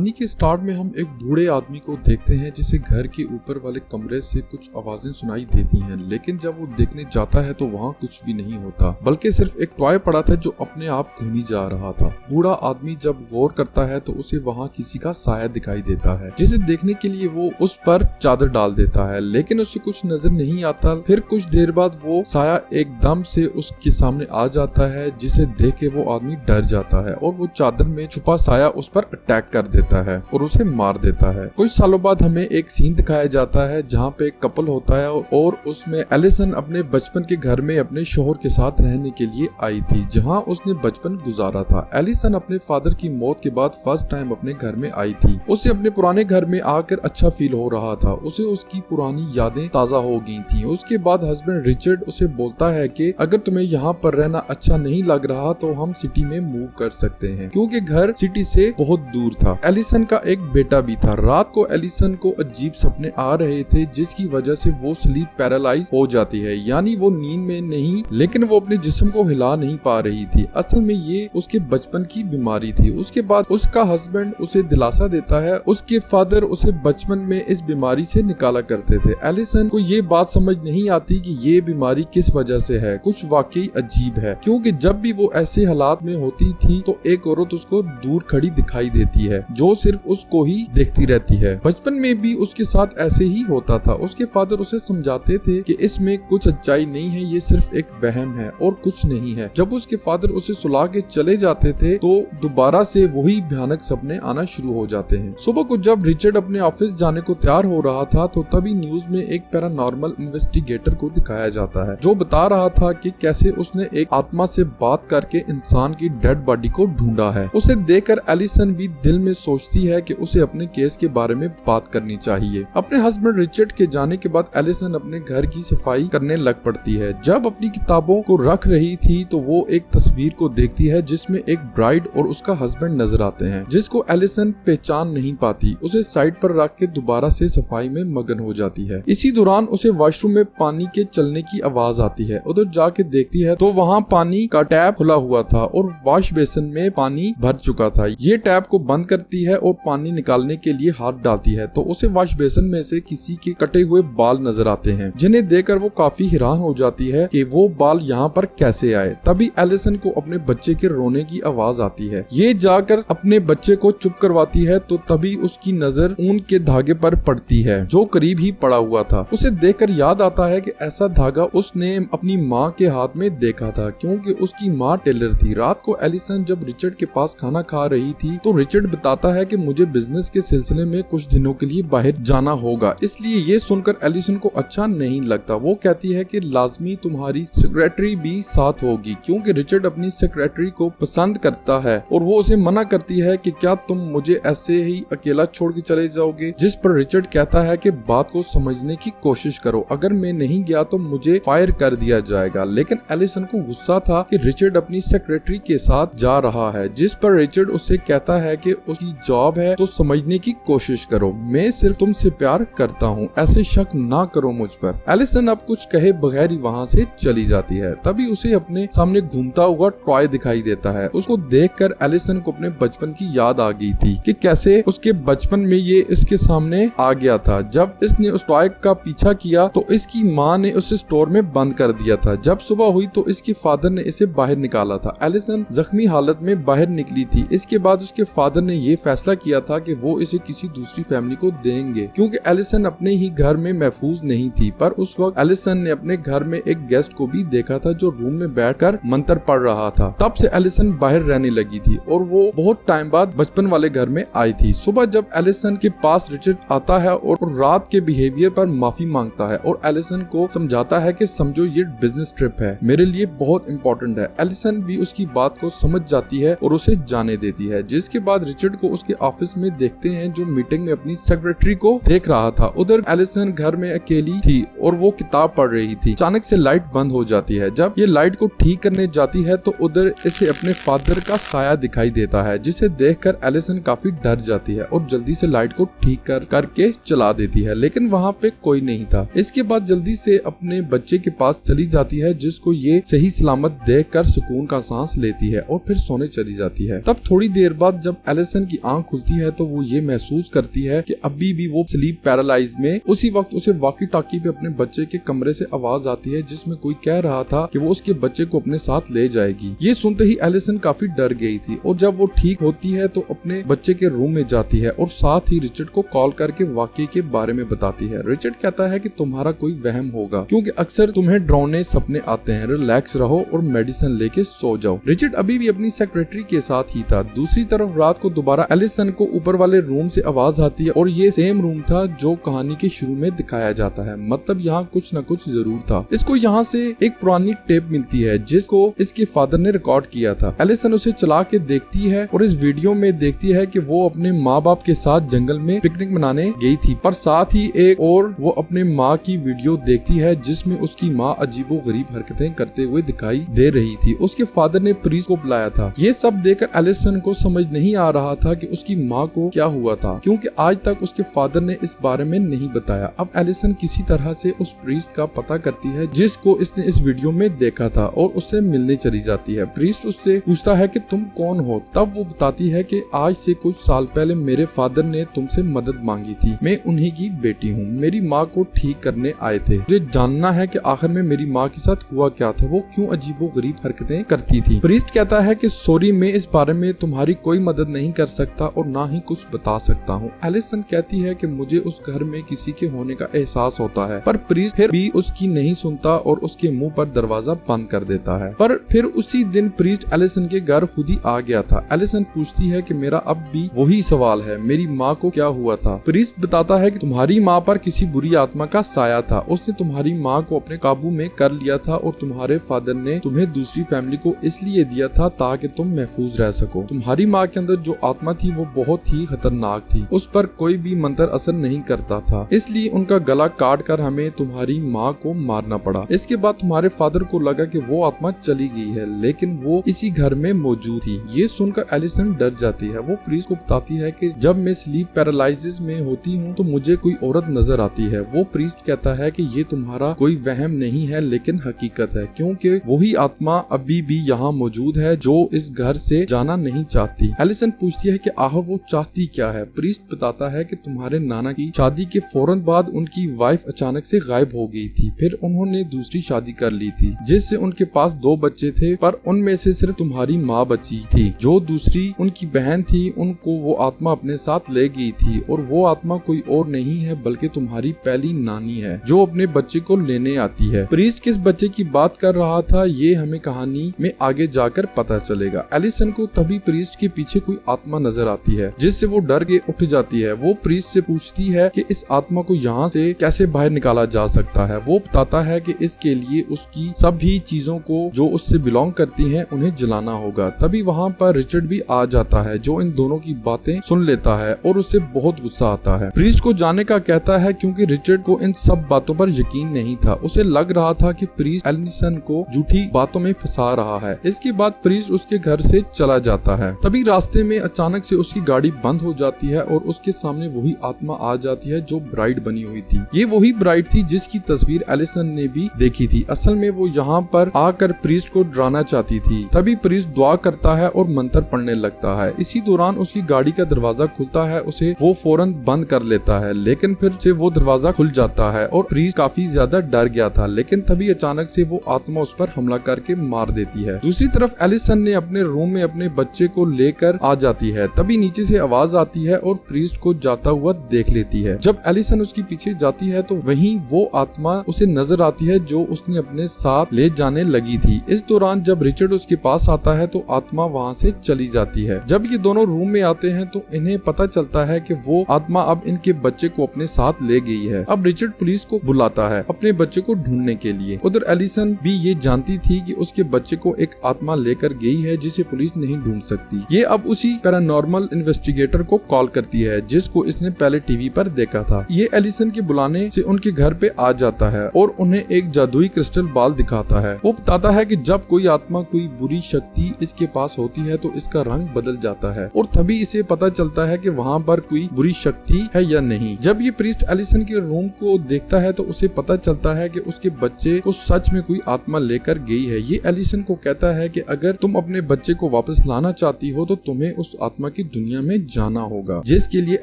कहानी के स्टार्ट में हम एक बूढ़े आदमी को देखते हैं जिसे घर के ऊपर वाले कमरे से कुछ आवाजें सुनाई देती हैं, लेकिन जब वो देखने जाता है तो वहाँ कुछ भी नहीं होता, बल्कि सिर्फ एक टॉय पड़ा था जो अपने आप घूमी जा रहा था। बूढ़ा आदमी जब गौर करता है तो उसे वहाँ किसी का साया दिखाई देता है, जिसे देखने के लिए वो उस पर चादर डाल देता है, लेकिन उसे कुछ नजर नहीं आता। फिर कुछ देर बाद वो साया एकदम से उसके सामने आ जाता है, जिसे देख के वो आदमी डर जाता है और वो चादर में छुपा साया उस पर अटैक कर देता है और उसे मार देता है। कुछ सालों बाद हमें एक सीन दिखाया जाता है जहाँ पे एक कपल होता है और उसमें एलिसन अपने बचपन के घर में अपने शोहर के साथ रहने के लिए आई थी, जहाँ उसने बचपन गुजारा था। एलिसन अपने फादर की मौत के बाद फर्स्ट टाइम अपने घर में आई थी। उसे अपने पुराने घर में आकर अच्छा फील हो रहा था, उसे उसकी पुरानी यादें ताजा हो गई थी। उसके बाद हस्बैंड रिचर्ड उसे बोलता है कि अगर तुम्हें यहाँ पर रहना अच्छा नहीं लग रहा तो हम सिटी में मूव कर सकते हैं, क्योंकि घर सिटी से बहुत दूर था। एलिसन का एक बेटा भी था। रात को एलिसन को अजीब सपने आ रहे थे, जिसकी वजह से वो स्लीप पैरालाइज हो जाती है, यानी वो नींद में नहीं लेकिन वो अपने जिस्म को हिला नहीं पा रही थी। असल में ये उसके बचपन की बीमारी थी। उसके बाद उसका हस्बैंड उसे दिलासा देता है, उसके फादर उसे बचपन में इस बीमारी से निकाला करते थे। एलिसन को ये बात समझ नहीं आती कि ये बीमारी किस वजह से है। कुछ वाकई अजीब है, क्योंकि जब भी वो ऐसे हालात में होती थी तो एक औरत उसको दूर खड़ी दिखाई देती है, जो सिर्फ उसको ही देखती रहती है। बचपन में भी उसके साथ ऐसे ही होता था। उसके फादर उसे समझाते थे कि इसमें कुछ सच्चाई नहीं है, ये सिर्फ एक वहम है और कुछ नहीं है। जब उसके फादर उसे सुला के चले जाते थे तो दोबारा से वही भयानक सपने आना शुरू हो जाते हैं। सुबह को जब रिचर्ड अपने ऑफिस जाने को तैयार हो रहा था तो तभी न्यूज में एक पैरानॉर्मल इन्वेस्टिगेटर को दिखाया जाता है, जो बता रहा था कि कैसे उसने एक आत्मा से बात करके इंसान की डेड बॉडी को ढूंढा है। उसे देखकर एलिसन भी दिल में सोचती है कि उसे अपने केस के बारे में बात करनी चाहिए। अपने हस्बैंड रिचर्ड के जाने के बाद एलिसन अपने घर की सफाई करने लग पड़ती है। जब अपनी किताबों को रख रही थी तो वो एक तस्वीर को देखती है जिसमें एक ब्राइड और उसका हस्बैंड नजर आते हैं, जिसको एलिसन पहचान नहीं पाती। उसे साइड पर रख के दोबारा से सफाई में मगन हो जाती है। इसी दौरान उसे वॉशरूम में पानी के चलने की आवाज आती है। उधर जाके देखती है तो वहाँ पानी का टैप खुला हुआ था और वॉश बेसिन में पानी भर चुका था। ये टैप को बंद करती है और पानी निकालने के लिए हाथ डालती है तो उसे वॉश बेसिन में से किसी के कटे हुए बाल नजर आते हैं, जिन्हें देखकर वो काफी हैरान हो जाती है कि वो बाल यहाँ पर कैसे आए। तभी एलिसन को अपने बच्चे के रोने की आवाज आती है। ये जाकर अपने बच्चे को चुप करवाती है तो तभी उसकी नजर ऊन के धागे पर पड़ती है, जो करीब ही पड़ा हुआ था। उसे देखकर याद आता है कि ऐसा धागा उसने अपनी माँ के हाथ में देखा था, क्योंकि उसकी माँ टेलर थी। रात को एलिसन जब रिचर्ड के पास खाना खा रही थी तो रिचर्ड बताता है कि मुझे बिजनेस के सिलसिले में कुछ दिनों के लिए बाहर जाना होगा, इसलिए ये सुनकर एलिसन को अच्छा नहीं लगता। वो कहती है कि लाजमी तुम्हारी सेक्रेटरी भी साथ होगी, क्योंकि रिचर्ड अपनी सेक्रेटरी को पसंद करता है और वो उसे मना करती है कि क्या तुम मुझे ऐसे ही अकेला छोड़ के चले जाओगे। जिस पर रिचर्ड कहता है कि बात को समझने की कोशिश करो, अगर मैं नहीं गया तो मुझे फायर कर दिया जाएगा। लेकिन एलिसन को गुस्सा था कि रिचर्ड अपनी सेक्रेटरी के साथ जा रहा है, जिस पर रिचर्ड उससे कहता है कि उसकी जॉब है तो समझने की कोशिश करो, मैं सिर्फ तुमसे प्यार करता हूँ, ऐसे शक ना करो मुझ पर। एलिसन अब कुछ कहे बगैर ही वहाँ से चली जाती है। तभी उसे अपने सामने घूमता हुआ टॉय दिखाई देता है। उसको देखकर एलिसन को अपने बचपन की याद आ गई थी कि कैसे उसके बचपन में ये इसके सामने आ गया था। जब इसने उस टॉय का पीछा किया तो इसकी माँ ने उसे स्टोर में बंद कर दिया था। जब सुबह हुई तो इसके फादर ने इसे बाहर निकाला था। एलिसन जख्मी हालत में बाहर निकली थी। इसके बाद उसके फादर ने ये फैसला किया था कि वो इसे किसी दूसरी फैमिली को देंगे, क्योंकि एलिसन अपने ही घर में महफूज नहीं थी। पर उस वक्त एलिसन ने अपने घर में एक गेस्ट को भी देखा था जो रूम में बैठकर मंत्र पढ़ रहा था। तब से एलिसन बाहर रहने लगी थी और वो बहुत टाइम बाद बचपन वाले घर में आई थी। सुबह जब एलिसन के पास रिचर्ड आता है और रात के बिहेवियर पर माफी मांगता है और एलिसन को समझाता है कि समझो ये बिजनेस ट्रिप है, मेरे लिए बहुत इंपॉर्टेंट है। एलिसन भी उसकी बात को समझ जाती है और उसे जाने देती है। जिसके बाद रिचर्ड को उसके ऑफिस में देखते हैं, जो मीटिंग में अपनी सेक्रेटरी को देख रहा था। उधर एलिसन घर में अकेली थी और वो किताब पढ़ रही थी। अचानक से लाइट बंद हो जाती है। जब ये लाइट को ठीक करने जाती है तो उधर इसे अपने फादर का साया दिखाई देता है, जिसे देखकर एलिसन काफी डर जाती है और जल्दी से लाइट को ठीक करके चला देती है, लेकिन वहाँ पे कोई नहीं था। इसके बाद जल्दी से अपने बच्चे के पास चली जाती है, जिसको ये सही सलामत देखकर सुकून का सांस लेती है और फिर सोने चली जाती है। तब थोड़ी देर बाद जब एलिसन की आंख खुलती है तो वो ये महसूस करती है कि अभी भी वो स्लीप पैरालाइज में। उसी वक्त उसे वॉकी टॉकी पे अपने बच्चे के कमरे से आवाज आती है जिसमें कोई कह रहा था कि वो उसके बच्चे को अपने साथ ले जाएगी। ये सुनते ही एलिसन काफी डर गई थी और जब वो ठीक होती है तो अपने बच्चे के रूम में जाती है और साथ ही रिचर्ड को कॉल करके वाकये के बारे में बताती है। रिचर्ड कहता है कि तुम्हारा कोई वहम होगा क्योंकि अक्सर तुम्हें डरावने सपने आते हैं, रिलैक्स रहो और मेडिसिन लेके सो जाओ। रिचर्ड अभी भी अपनी सेक्रेटरी के साथ ही था। दूसरी तरफ रात को दोबारा एलिसन को ऊपर वाले रूम से आवाज आती है और ये सेम रूम था जो कहानी के शुरू में दिखाया जाता है। मतलब यहाँ कुछ न कुछ जरूर था। इसको यहाँ से एक पुरानी टेप मिलती है जिसको इसके फादर ने रिकॉर्ड किया था। एलिसन उसे चला के देखती है और इस वीडियो में देखती है कि वो अपने माँ बाप के साथ जंगल में पिकनिक मनाने गई थी, पर साथ ही एक और वो अपने माँ की वीडियो देखती है जिसमें उसकी माँ अजीबो गरीब हरकतें करते हुए दिखाई दे रही थी। उसके फादर ने प्रीस्ट को बुलाया था। ये सब देखकर एलिसन को समझ नहीं आ रहा था कि उसकी माँ को क्या हुआ था क्योंकि आज तक उसके फादर ने इस बारे में नहीं बताया। अब एलिसन किसी तरह से उस प्रीस्ट का पता करती है जिसको इसने इस वीडियो में देखा था और उससे मिलने चली जाती है। प्रीस्ट उससे पूछता है कि तुम कौन हो। तब वो बताती है कि आज से कुछ साल पहले मेरे फादर ने तुमसे मदद मांगी थी। मैं उन्हीं की बेटी हूँ। मेरी माँ को ठीक करने आए थे। मुझे जानना है कि आखिर में मेरी माँ के साथ हुआ क्या था, वो क्यों अजीबो गरीब हरकतें करती थी। प्रीस्ट कहता है कि सॉरी, मैं इस बारे में तुम्हारी कोई मदद नहीं कर सकता और ना ही कुछ बता सकता हूँ। एलिसन कहती है कि मुझे उस घर में किसी के होने का एहसास होता है, पर प्रीस्ट फिर भी उसकी नहीं सुनता और उसके मुंह पर दरवाजा बंद कर देता है। पर फिर उसी दिन प्रीस्ट एलिसन के घर खुद ही आ गया था। एलिसन पूछती है कि मेरा अब भी वही सवाल है, मेरी माँ को क्या हुआ था। प्रीस्ट बताता है कि तुम्हारी माँ पर किसी बुरी आत्मा का साया था। उसने तुम्हारी माँ को अपने काबू में कर लिया था और तुम्हारे फादर ने तुम्हें दूसरी फैमिली को इसलिए दिया था ताकि तुम महफूज रह सको। तुम्हारी माँ के अंदर जो आत्मा थी वो बहुत ही खतरनाक थी। उस पर कोई भी मंत्र असर नहीं करता था, इसलिए उनका गला काट कर हमें तुम्हारी माँ को मारना पड़ा। इसके बाद तुम्हारे फादर को लगा कि वो आत्मा चली गई है, लेकिन वो इसी घर में मौजूद थी। ये सुनकर एलिसन डर जाती है। वो प्रीस्ट को बताती है कि जब मैं स्लीप पैरालिसिस में होती हूँ तो मुझे कोई औरत नजर आती है। वो प्रीस्ट कहता है कि ये तुम्हारा कोई वहम नहीं है लेकिन हकीकत है, क्योंकि वही आत्मा अभी भी यहाँ मौजूद है जो इस घर से जाना नहीं चाहती। एलिसन पूछती है कि आखिर वो चाहती क्या है। प्रीस्ट बताता है कि तुम्हारे नाना की शादी के फौरन बाद उनकी वाइफ अचानक से गायब हो गई थी। फिर उन्होंने दूसरी शादी कर ली थी जिससे उनके पास 2 बच्चे थे, पर उनमें से सिर्फ तुम्हारी माँ बची थी। जो दूसरी उनकी बहन थी उनको वो आत्मा अपने साथ ले गई थी और वो आत्मा कोई और नहीं है बल्कि तुम्हारी पहली नानी है जो अपने बच्चे को लेने आती है। प्रीस्ट किस बच्चे की बात कर रहा था ये हमें कहानी में आगे जाकर पता चलेगा। एलिसन को तभी प्रीस्ट के पीछे कोई आत्मा नजर आती है जिससे वो डर के उठ जाती है। वो प्रीस्ट से पूछती है कि इस आत्मा को यहाँ से कैसे बाहर निकाला जा सकता है। वो बताता है कि इसके लिए उसकी सभी चीजों को जो उससे बिलोंग करती हैं उन्हें जलाना होगा। तभी वहाँ पर रिचर्ड भी आ जाता है जो इन दोनों की बातें सुन लेता है और उससे बहुत गुस्सा आता है। प्रीस्ट को जाने का कहता है क्योंकि रिचर्ड को इन सब बातों पर यकीन नहीं था। उसे लग रहा था कि प्रीस्ट एलिसन को झूठी बातों में फंसा रहा है। इसके बाद प्रीस्ट उसके घर से चला जाता है। तभी रास्ते में अचानक से उसकी गाड़ी बंद हो जाती है और उसके सामने वही आत्मा आ जाती है जो ब्राइड बनी हुई थी। ये वही ब्राइड थी जिसकी तस्वीर एलिसन ने भी देखी थी। असल में वो यहाँ पर आकर प्रीस्ट को डराना चाहती थी। तभी प्रीस्ट दुआ करता है और मंत्र पढ़ने लगता है। इसी दौरान उसकी गाड़ी का दरवाजा खुलता है। उसे वो फौरन बंद कर लेता है, लेकिन फिर से वो दरवाजा खुल जाता है और प्रीस्ट काफी ज्यादा डर गया था। लेकिन तभी अचानक से वो आत्मा उस पर हमला करके मार देती है। दूसरी तरफ एलिसन ने अपने रूम में अपने बच्चे को लेकर आ जाती है। तभी नीचे से आवाज आती है और प्रीस्ट को जाता हुआ देख लेती है। जब एलिसन उसके पीछे जाती है तो वहीं वो आत्मा उसे नजर आती है जो उसने अपने साथ ले जाने लगी थी। इस दौरान जब रिचर्ड उसके पास आता है तो आत्मा वहाँ से चली जाती है। जब ये दोनों रूम में आते हैं तो इन्हें पता चलता है कि वो आत्मा अब इनके बच्चे को अपने साथ ले गई है। अब रिचर्ड पुलिस को बुलाता है अपने बच्चे को ढूंढने के लिए। उधर एलिसन भी ये जानती थी कि उसके बच्चे को एक आत्मा लेकर गई है जिसे पुलिस नहीं ढूंढ सकती। ये अब उसी पैरानॉर्मल इन्वेस्टिगेटर को कॉल करती है जिसको इसने पहले टीवी पर देखा था। ये एलिसन के बुलाने से उनके घर पे आ जाता है और उन्हें एक जादुई क्रिस्टल बॉल दिखाता है। वो बताता है कि जब कोई आत्मा कोई बुरी शक्ति इसके पास होती है तो इसका रंग बदल जाता है और तभी इसे पता चलता है कि वहाँ पर कोई बुरी शक्ति है या नहीं। जब ये प्रीस्ट एलिसन के रूम को देखता है तो उसे पता चलता है कि उसके बच्चे को सच में कोई आत्मा लेकर गई है। ये एलिसन को कहता है कि अगर तुम अपने बच्चे को वापस लाना चाहती हो तो तुम्हें उस आत्मा की की दुनिया में जाना होगा, जिसके लिए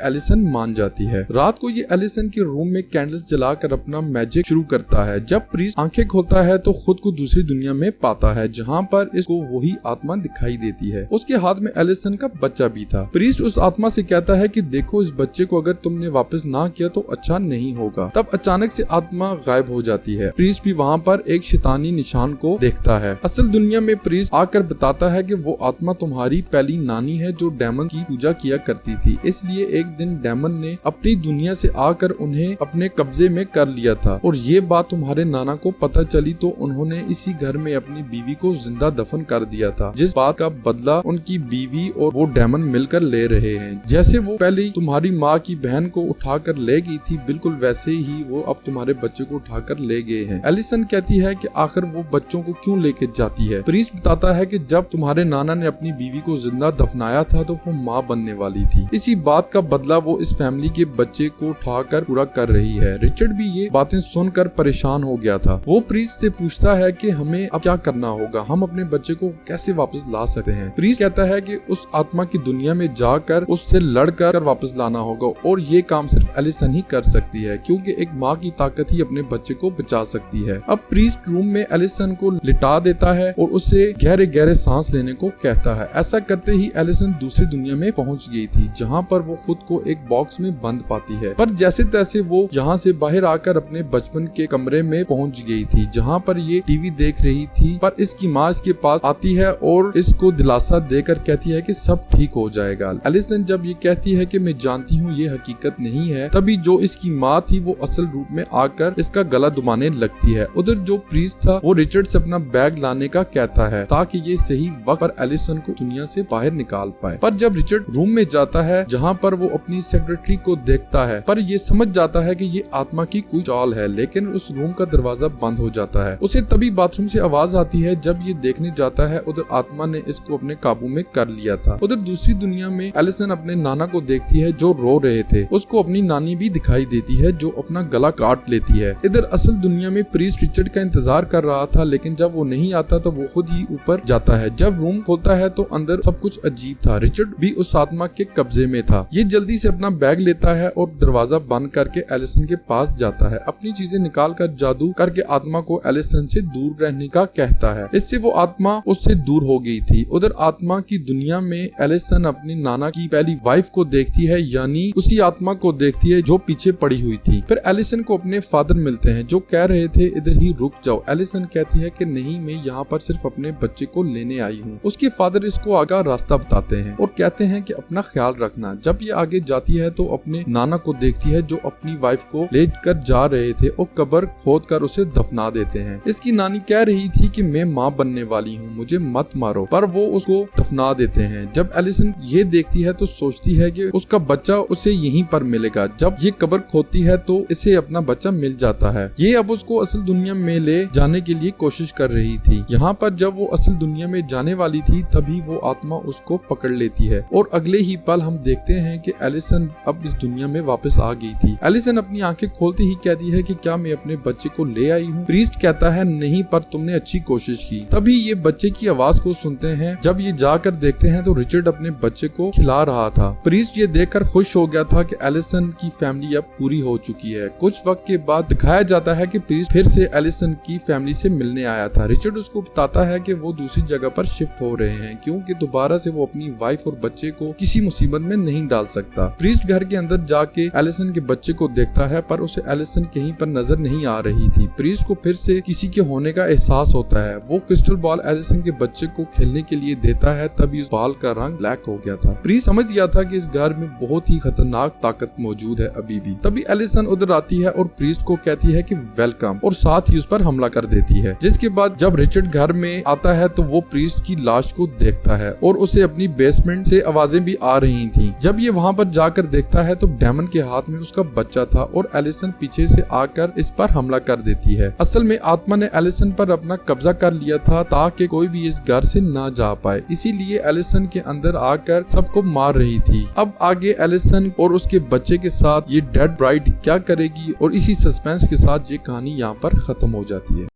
एलिसन मान जाती है। रात को ये एलिसन के रूम में कैंडल्स जलाकर अपना मैजिक शुरू करता है। जब प्रीस्ट आंखें खोलता है तो खुद को दूसरी दुनिया में पाता है, जहाँ पर इसको वही आत्मा दिखाई देती है। उसके हाथ में एलिसन का बच्चा भी था। प्रीस्ट उस आत्मा से कहता है कि देखो, इस बच्चे को अगर तुमने वापस ना किया तो अच्छा नहीं होगा। तब अचानक से आत्मा गायब हो जाती है। प्रीस्ट भी वहाँ पर एक शैतानी निशान को देखता है। असल दुनिया में प्रीस्ट आकर बताता है कि वो आत्मा तुम्हारी पहली नानी है जो डेमन की पूजा किया करती थी, इसलिए एक दिन डेमन ने अपनी दुनिया से आकर उन्हें अपने कब्जे में कर लिया था और ये बात तुम्हारे नाना को पता चली तो उन्होंने इसी घर में अपनी बीवी को जिंदा दफन कर दिया था, जिस बात का बदला उनकी बीवी और वो डेमन मिलकर ले रहे हैं। जैसे वो पहले तुम्हारी माँ की बहन को उठाकर ले गई थी, बिल्कुल वैसे ही वो अब तुम्हारे बच्चे को उठाकर ले गए हैं। एलिसन कहती है कि आखिर वो बच्चों को क्यों लेके जाती है। प्रीस्ट बताता है कि जब तुम्हारे नाना ने अपनी बीवी को जिंदा दफनाया था तो वो माँ बनने वाली थी, इसी बात का बदला वो इस फैमिली के बच्चे को उठाकर पूरा कर रही है। रिचर्ड भी ये बातें सुनकर परेशान हो गया था। वो प्रीस्ट से पूछता है कि हमें अब क्या करना होगा, हम अपने बच्चे को कैसे वापस ला सकते हैं। प्रीस्ट कहता है कि उस आत्मा की दुनिया में जाकर उससे लड़कर वापस लाना होगा और ये काम सिर्फ एलिसन ही कर सकती है, क्योंकि एक माँ की ताकत ही अपने बच्चे को बचा सकती है। अब प्रीस्ट रूम में एलिसन को लिटा देता है और उससे गहरे गहरे सांस लेने को कहता है। ऐसा करते ही एलिसन दूसरी दुनिया में पहुंच गई थी, जहां पर वो खुद को एक बॉक्स में बंद पाती है। पर जैसे तैसे वो यहाँ से बाहर आकर अपने बचपन के कमरे में पहुंच गई थी, जहाँ पर ये टीवी देख रही थी। पर इसकी माँ इसके पास आती है और इसको दिलासा देकर कहती है कि सब ठीक हो जाएगा। एलिसन जब ये कहती है कि मैं जानती हूँ ये हकीकत नहीं है, तभी जो इसकी माँ थी वो असल रूप में आकर इसका गला दुबाने लगती है। उधर जो प्रीस्ट था वो रिचर्ड से अपना बैग लाने का कहता है ताकि ये सही वक्त पर एलिसन को दुनिया से बाहर निकाल पाए। पर जब रिचर्ड रूम में जाता है जहाँ पर वो अपनी सेक्रेटरी को देखता है, पर ये समझ जाता है कि ये आत्मा की कोई चाल है, लेकिन उस रूम का दरवाजा बंद हो जाता है। उसे तभी बाथरूम से आवाज आती है। जब ये देखने जाता है उधर आत्मा ने इसको अपने काबू में कर लिया था। उधर दूसरी दुनिया में एलिसन अपने नाना को देखती है जो रो रहे थे। उसको अपनी नानी भी दिखाई देती है जो अपना गला काट लेती है। इधर असल दुनिया में प्रीस्ट रिचर्ड का इंतजार कर रहा था, लेकिन जब वो नहीं आता तो वो खुद ही ऊपर जाता है। जब रूम खोलता है तो अंदर सब कुछ अजीब था। रिचर्ड भी उस आत्मा के कब्जे में था। ये जल्दी से अपना बैग लेता है और दरवाजा बंद करके एलिसन के पास जाता है। अपनी चीजें निकाल कर जादू करके आत्मा को एलिसन से दूर रहने का कहता है। इससे वो आत्मा उससे दूर हो गई थी। उधर आत्मा की दुनिया में एलिसन अपनी नाना की पहली वाइफ को देखती है, यानी उसी आत्मा को देखती है जो पीछे पड़ी हुई थी। फिर एलिसन को अपने फादर मिलते हैं जो कह रहे थे इधर ही रुक जाओ। एलिसन कहती है कि नहीं, मैं यहाँ पर सिर्फ अपने बच्चे को लेने आई हूँ। उसके फादर इसको आगे रास्ता बताते हैं और कहते हैं कि अपना ख्याल रखना। जब ये आगे जाती है तो अपने नाना को देखती है जो अपनी वाइफ को लेकर जा रहे थे और कब्र खोद कर उसे दफना देते हैं। इसकी नानी कह रही थी कि मैं माँ बनने वाली हूँ, मुझे मत मारो, पर वो उसको दफना देते हैं। जब एलिसन ये देखती है तो सोचती है कि उसका बच्चा उसे यहीं पर मिलेगा। जब ये कब्र खोदती है तो इसे अपना बच्चा मिल जाता है। ये अब उसको असल दुनिया में ले जाने के लिए कोशिश कर रही थी। यहाँ पर जब वो असल दुनिया में जाने वाली थी तभी वो आत्मा उसको पकड़ लेती है और अगले ही पल हम देखते हैं कि एलिसन अब इस दुनिया में वापस आ गई थी। एलिसन अपनी आंखें खोलते ही कहती है कि क्या मैं अपने बच्चे को ले आई हूँ। प्रीस्ट कहता है नहीं, पर तुमने अच्छी कोशिश की। तभी ये बच्चे की आवाज को सुनते हैं। जब ये जाकर देखते हैं तो रिचर्ड अपने बच्चे को खिला रहा था। प्रीस्ट ये देखकर खुश हो गया था कि एलिसन की फैमिली अब पूरी हो चुकी है। कुछ वक्त के बाद दिखाया जाता है कि प्रीस्ट फिर से एलिसन की फैमिली से मिलने आया था। रिचर्ड उसको बताता है कि वो दूसरी जगह पर शिफ्ट हो रहे हैं क्योंकि दोबारा से वो अपनी वाइफ और बच्चे को किसी मुसीबत में नहीं डाल सकता। प्रीस्ट घर के अंदर जाके एलिसन के बच्चे को देखता है, पर उसे एलिसन कहीं पर नजर नहीं आ रही थी। प्रीस्ट को फिर से किसी के होने का एहसास होता है। वो क्रिस्टल बॉल एलिसन के बच्चे को खेलने के लिए देता है, तभी उस बॉल का रंग ब्लैक हो गया था। प्रीस्ट समझ गया था कि इस घर में बहुत ही खतरनाक ताकत मौजूद है अभी भी। तभी एलिसन उधर आती है और प्रीस्ट को कहती है कि वेलकम, और साथ ही उस पर हमला कर देती है। जिसके बाद जब रिचर्ड घर में आता है तो वो प्रीस्ट की लाश को देखता है और उसे अपनी बेसमेंट से आवाजें भी आ रही थी। जब ये वहाँ पर जाकर देखता है तो डेमन के हाथ में उसका बच्चा था और एलिसन पीछे से आकर इस पर हमला कर देती है। असल में आत्मा ने एलिसन पर अपना कब्जा कर लिया था ताकि कोई भी इस घर से ना जा पाए, इसीलिए एलिसन के अंदर आकर सबको मार रही थी। अब आगे एलिसन और उसके बच्चे के साथ ये डेड ब्राइड क्या करेगी और इसी सस्पेंस के साथ ये कहानी यहाँ पर खत्म हो जाती है।